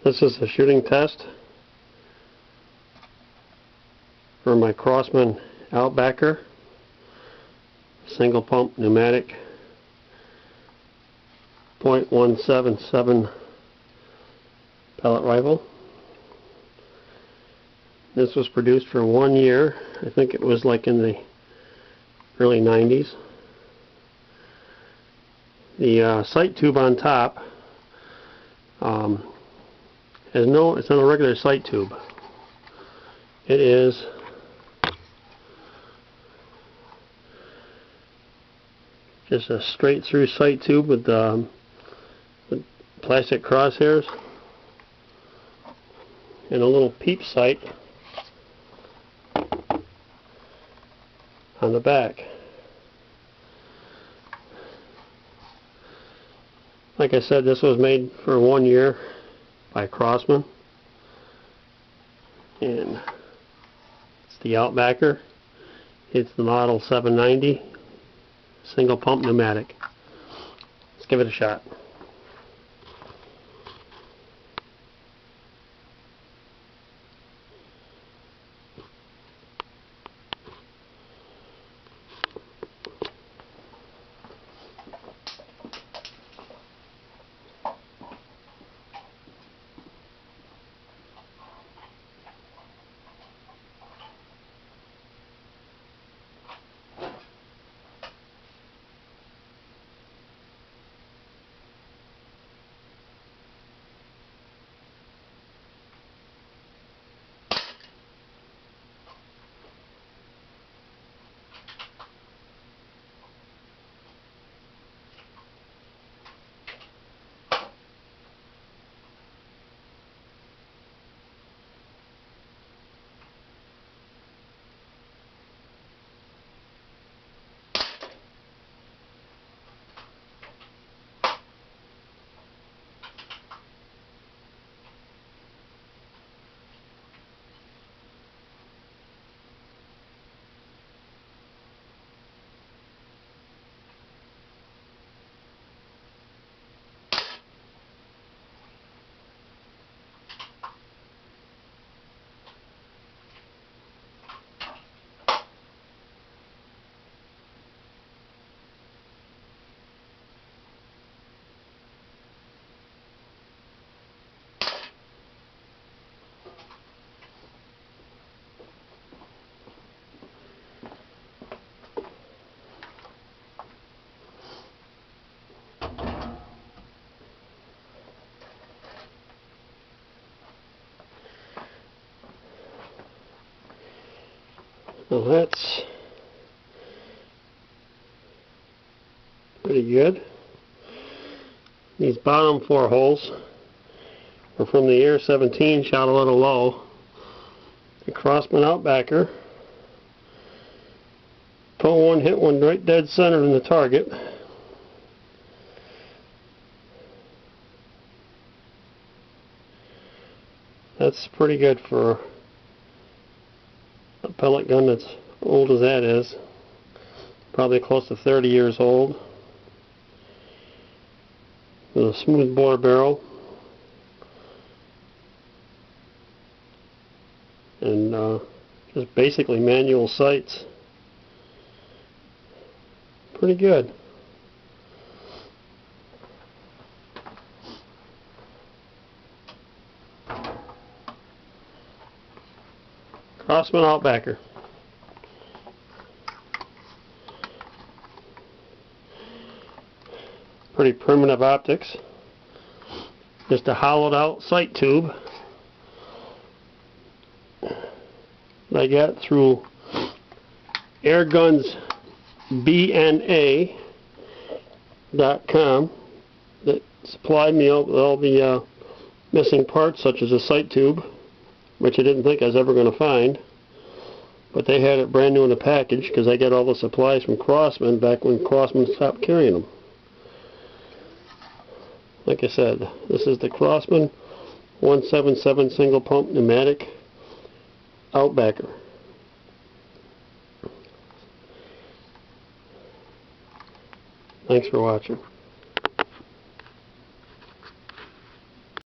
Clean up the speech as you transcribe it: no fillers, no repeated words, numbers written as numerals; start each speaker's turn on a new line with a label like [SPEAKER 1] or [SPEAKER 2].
[SPEAKER 1] This is a shooting test for my Crosman Outbacker single pump pneumatic .177 pellet rifle. This was produced for 1 year. I think it was like in the early 90s. The sight tube on top it's not a regular sight tube. It is just a straight through sight tube with plastic crosshairs and a little peep sight on the back. Like I said, this was made for 1 year by Crosman, and it's the Outbacker. It's the model 790 single pump pneumatic. Let's give it a shot. Well, that's pretty good. These bottom 4 holes are from the Air 17, shot a little low. The Crosman Outbacker. Pull one, hit one right dead center in the target. That's pretty good for a pellet gun that's old as that is. Probably close to 30 years old. With a smooth bore barrel. And just basically manual sights. Pretty good. Crosman Outbacker. Pretty primitive optics. Just a hollowed out sight tube that I got through Airguns BNA.com that supplied me with all the missing parts, such as a sight tube, which I didn't think I was ever going to find, but they had it brand new in the package because I got all the supplies from Crosman back when Crosman stopped carrying them. Like I said, this is the Crosman 177 single pump pneumatic Outbacker. Thanks for watching.